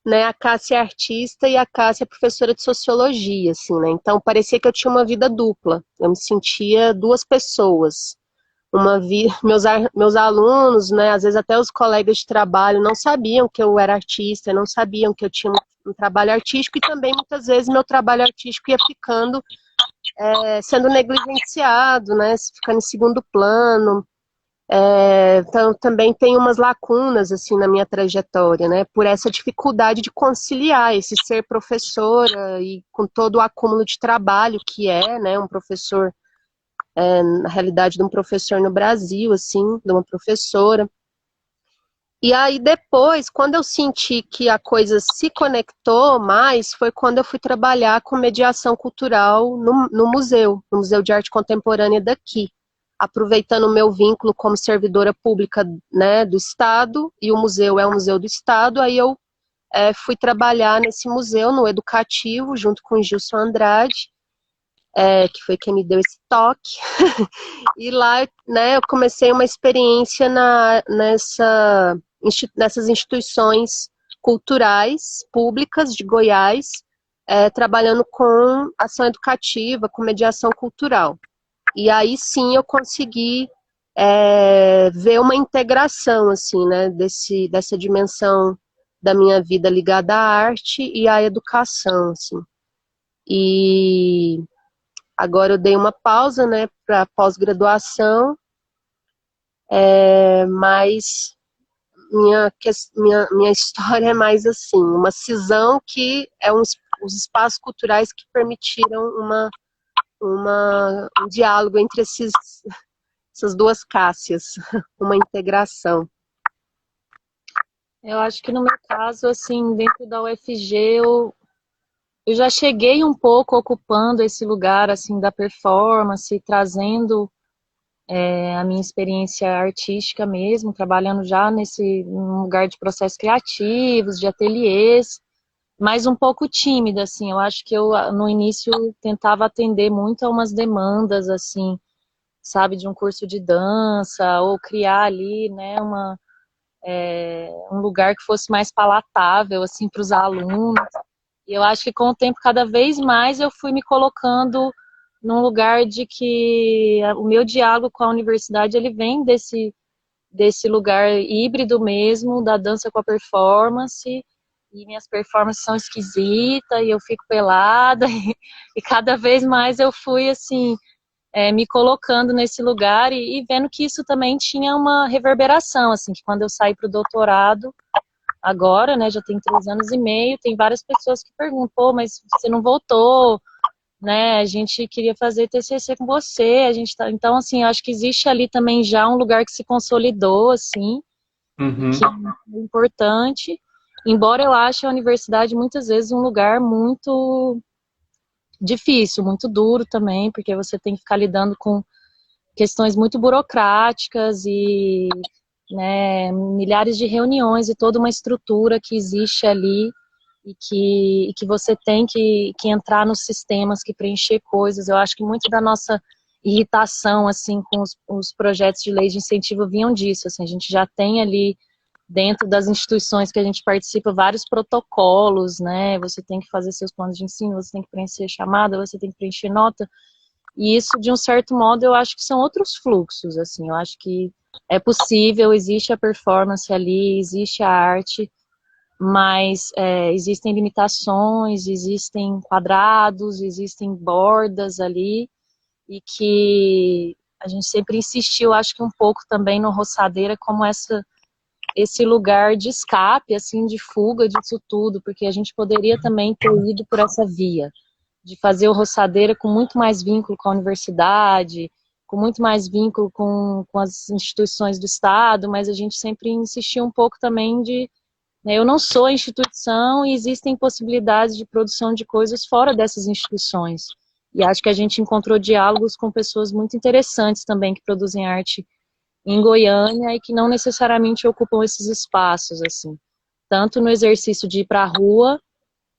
né, a Cássia artista e a Cássia professora de sociologia, assim, né, então parecia que eu tinha uma vida dupla, eu me sentia duas pessoas, meus alunos, né, às vezes até os colegas de trabalho não sabiam que eu era artista, não sabiam que eu tinha um trabalho artístico e também muitas vezes meu trabalho artístico ia ficando, sendo negligenciado, né, ficando em segundo plano. Então também tem umas lacunas assim na minha trajetória, né, por essa dificuldade de conciliar esse ser professora e com todo o acúmulo de trabalho que né, um professor, na realidade de um professor no Brasil, assim, de uma professora. E aí depois, quando eu senti que a coisa se conectou mais, foi quando eu fui trabalhar com mediação cultural no museu, no Museu de Arte Contemporânea daqui, aproveitando o meu vínculo como servidora pública, né, do Estado, e o museu é um museu do Estado, aí eu fui trabalhar nesse museu, no educativo, junto com o Gilson Andrade, que foi quem me deu esse toque, e lá, né, eu comecei uma experiência nessas instituições culturais públicas de Goiás, trabalhando com ação educativa, com mediação cultural. E aí sim eu consegui ver uma integração, assim, né, dessa dimensão da minha vida ligada à arte e à educação, assim. E agora eu dei uma pausa, né, para pós-graduação, mas minha história é mais assim, uma cisão que os espaços culturais que permitiram um diálogo entre essas duas Cássias, uma integração. Eu acho que no meu caso, assim, dentro da UFG, eu já cheguei um pouco ocupando esse lugar, assim, da performance, trazendo a minha experiência artística mesmo, trabalhando já num lugar de processos criativos, de ateliês, mas um pouco tímida, assim. Eu acho que eu, no início, tentava atender muito a umas demandas, assim, sabe, de um curso de dança, ou criar ali, né, um lugar que fosse mais palatável, assim, para os alunos. E eu acho que com o tempo, cada vez mais, eu fui me colocando num lugar de que o meu diálogo com a universidade, ele vem desse lugar híbrido mesmo, da dança com a performance, e minhas performances são esquisitas, e eu fico pelada, e cada vez mais eu fui, assim, me colocando nesse lugar e vendo que isso também tinha uma reverberação, assim, que quando eu saí para o doutorado, agora, né, já tem 3 anos e meio, tem várias pessoas que perguntam, pô, mas você não voltou, né, a gente queria fazer TCC com você, a gente tá... Então, assim, eu acho que existe ali também já um lugar que se consolidou, assim, que é importante, embora eu ache a universidade muitas vezes um lugar muito difícil, muito duro também, porque você tem que ficar lidando com questões muito burocráticas e, né, milhares de reuniões e toda uma estrutura que existe ali e que você tem que entrar nos sistemas, que preencher coisas. Eu acho que muito da nossa irritação, assim, com os projetos de lei de incentivo vinham disso, assim, a gente já tem ali dentro das instituições que a gente participa vários protocolos, né, você tem que fazer seus planos de ensino, você tem que preencher chamada, você tem que preencher nota, e isso, de um certo modo, eu acho que são outros fluxos, assim, eu acho que é possível, existe a performance ali, existe a arte, mas existem limitações, existem quadrados, existem bordas ali, e que a gente sempre insistiu, acho que um pouco também no Roçadeira, como esse lugar de escape, assim, de fuga disso tudo, porque a gente poderia também ter ido por essa via, de fazer o Roçadeira com muito mais vínculo com a universidade, com muito mais vínculo com as instituições do Estado, mas a gente sempre insistiu um pouco também de, né, eu não sou a instituição e existem possibilidades de produção de coisas fora dessas instituições. E acho que a gente encontrou diálogos com pessoas muito interessantes também, que produzem arte em Goiânia e que não necessariamente ocupam esses espaços, assim. Tanto no exercício de ir para a rua,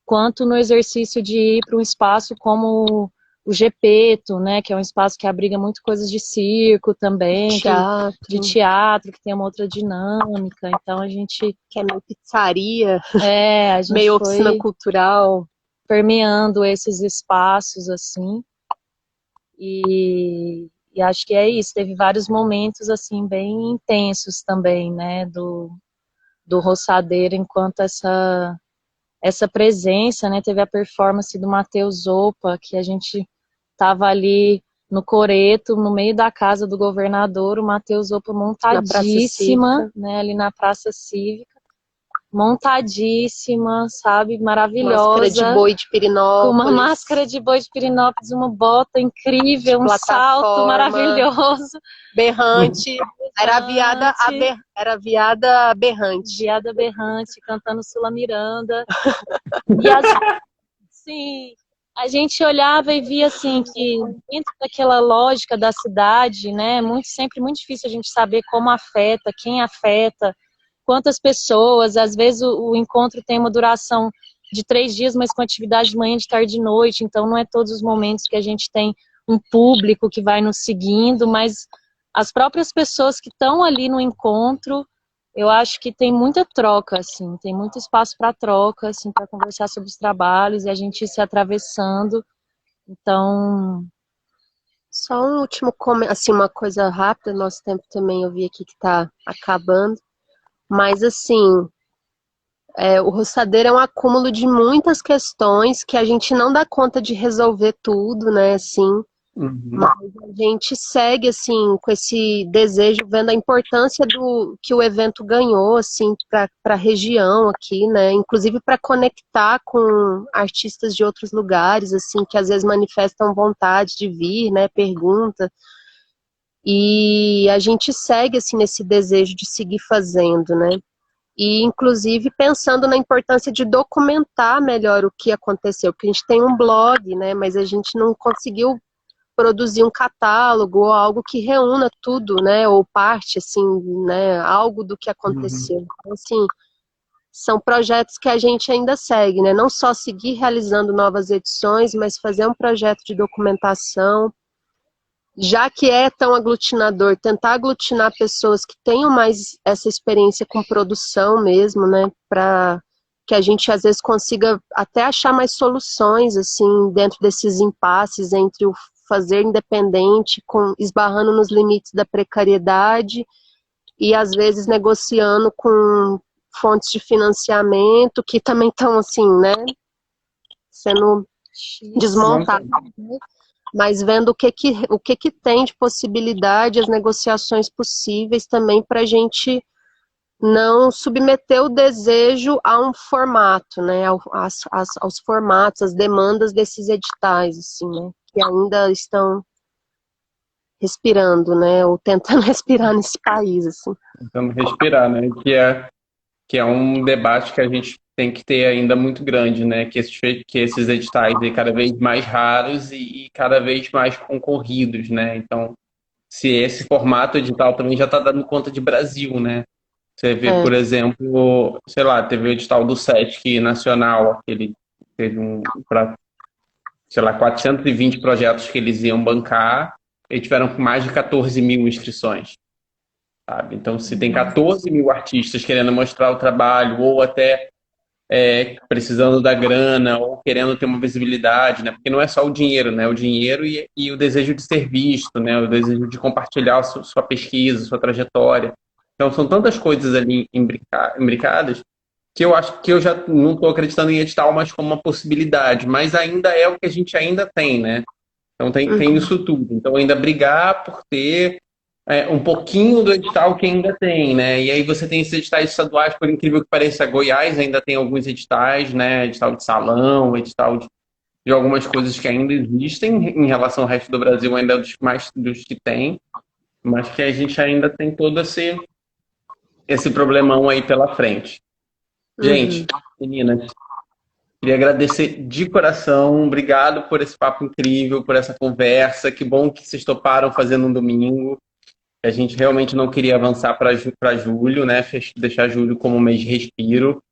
quanto no exercício de ir para um espaço como o Gepeto, né, que é um espaço que abriga muito coisas de circo também, de teatro, que tem uma outra dinâmica. Então a gente... Que é meio pizzaria, a gente meio foi oficina cultural, permeando esses espaços, assim, e acho que é isso, teve vários momentos, assim, bem intensos também, né, do Roçadeira, enquanto essa presença, né, teve a performance do Matheus Opa, que a gente tava ali no coreto, no meio da casa do governador, o Matheus Opa montadíssima, né, ali na Praça Cívica, montadíssima, sabe, maravilhosa. Máscara de boi de Pirinópolis. Com uma máscara de boi de Pirinópolis, uma bota incrível, um salto maravilhoso. Berrante. Era a viada berrante. Viada berrante, cantando Sula Miranda. Sim, a gente olhava e via assim que dentro daquela lógica da cidade, né, sempre muito difícil a gente saber como afeta, quem afeta, quantas pessoas, às vezes o encontro tem uma duração de 3 dias, mas com atividade de manhã, de tarde e de noite, então não é todos os momentos que a gente tem um público que vai nos seguindo, mas as próprias pessoas que estão ali no encontro, eu acho que tem muita troca, assim, tem muito espaço para troca, assim, para conversar sobre os trabalhos e a gente se atravessando, então... Só um último, assim, uma coisa rápida, nosso tempo também eu vi aqui que está acabando, mas assim, o Roçadeira é um acúmulo de muitas questões que a gente não dá conta de resolver tudo, né, assim, mas a gente segue, assim, com esse desejo, vendo a importância que o evento ganhou, assim, para a região aqui, né, inclusive para conectar com artistas de outros lugares, assim, que às vezes manifestam vontade de vir, né, pergunta, e a gente segue, assim, nesse desejo de seguir fazendo, né, e inclusive pensando na importância de documentar melhor o que aconteceu, porque a gente tem um blog, né, mas a gente não conseguiu produzir um catálogo ou algo que reúna tudo, né, ou parte, assim, né, algo do que aconteceu. Então, assim, são projetos que a gente ainda segue, né, não só seguir realizando novas edições, mas fazer um projeto de documentação, já que é tão aglutinador, tentar aglutinar pessoas que tenham mais essa experiência com produção mesmo, né, para que a gente às vezes consiga até achar mais soluções, assim, dentro desses impasses entre o fazer independente, esbarrando nos limites da precariedade e às vezes negociando com fontes de financiamento que também estão assim, né, sendo desmontadas, né? Mas vendo o que tem de possibilidade, as negociações possíveis também para a gente não submeter o desejo a um formato, né, aos formatos, às demandas desses editais, assim, né, que ainda estão respirando, né, ou tentando respirar nesse país, assim. Tentando respirar, né, que é um debate que a gente tem que ter ainda muito grande, né, que esses editais aí cada vez mais raros e cada vez mais concorridos, né, então se esse formato edital também já está dando conta de Brasil, né, você vê, por exemplo, sei lá, teve o edital do SESC Nacional, aquele teve para, sei lá, 420 projetos que eles iam bancar, e tiveram mais de 14 mil inscrições, sabe? Então, se tem 14 mil artistas querendo mostrar o trabalho, ou até precisando da grana, ou querendo ter uma visibilidade, né? Porque não é só o dinheiro, né? O dinheiro e o desejo de ser visto, né? O desejo de compartilhar a sua pesquisa, sua trajetória. Então, são tantas coisas ali imbricadas que eu acho que eu já não estou acreditando em edital, mas como uma possibilidade, mas ainda é o que a gente ainda tem, né? Então tem Uhum. isso tudo. Então ainda brigar por ter um pouquinho do edital que ainda tem, né? E aí você tem esses editais estaduais, por incrível que pareça, Goiás ainda tem alguns editais, né? Edital de salão, edital de algumas coisas que ainda existem em relação ao resto do Brasil, ainda é dos mais dos que tem, mas que a gente ainda tem todo esse problemão aí pela frente. Gente, Uhum. meninas, queria agradecer de coração. Obrigado por esse papo incrível, por essa conversa. Que bom que vocês toparam fazer num domingo. A gente realmente não queria avançar para julho, né? Deixar julho como um mês de respiro.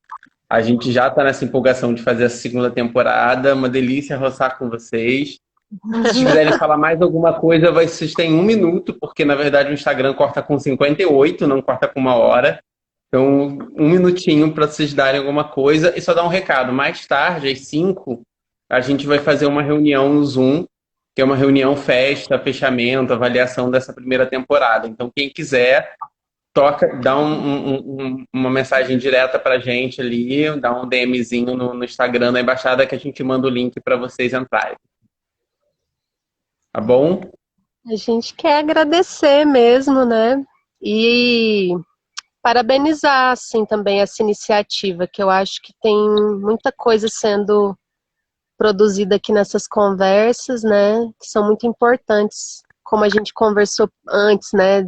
A gente já está nessa empolgação de fazer a segunda temporada. Uma delícia roçar com vocês. Se vocês quiserem falar mais alguma coisa, vocês têm 1 minuto, porque na verdade o Instagram corta com 58, não corta com 1 hora. Então, 1 minutinho para vocês darem alguma coisa e só dar um recado. Mais tarde, às 5, a gente vai fazer uma reunião no Zoom, que é uma reunião festa, fechamento, avaliação dessa primeira temporada. Então, quem quiser, toca, dá uma mensagem direta para a gente ali, dá um DMzinho no Instagram da Embaixada que a gente manda o link para vocês entrarem. Tá bom? A gente quer agradecer mesmo, né? E parabenizar, assim, também essa iniciativa, que eu acho que tem muita coisa sendo produzida aqui nessas conversas, né? Que são muito importantes, como a gente conversou antes, né?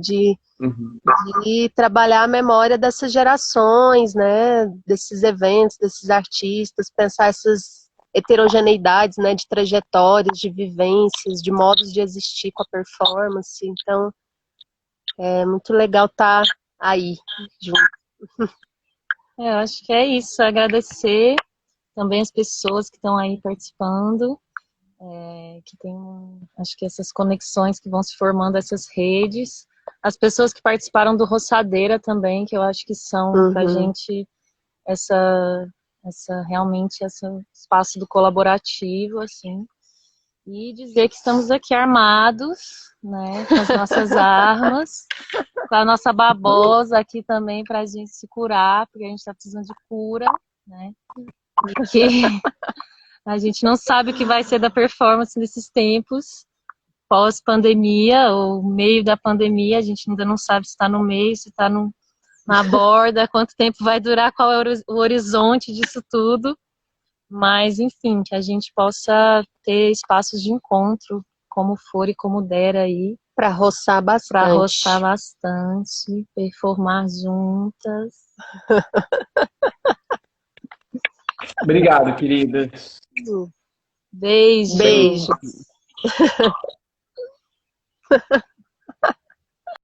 Uhum. De trabalhar a memória dessas gerações, né? Desses eventos, desses artistas, pensar essas heterogeneidades, né? De trajetórias, de vivências, de modos de existir com a performance. Então, é muito legal estar aí, junto. Eu acho que é isso, agradecer também as pessoas que estão aí participando, que tem, acho que essas conexões que vão se formando, essas redes, as pessoas que participaram do Roçadeira também, que eu acho que são pra gente realmente esse espaço do colaborativo, assim, e dizer que estamos aqui armados, né, com as nossas armas, com a nossa babosa aqui também pra gente se curar, porque a gente tá precisando de cura, né, porque a gente não sabe o que vai ser da performance nesses tempos, pós-pandemia, ou meio da pandemia, a gente ainda não sabe se está no meio, se está na borda, quanto tempo vai durar, qual é o horizonte disso tudo, mas enfim, que a gente possa ter espaços de encontro, como for e como der aí, para roçar para roçar bastante. bastante, performar juntas. Obrigado, querida. Beijo. Beijo.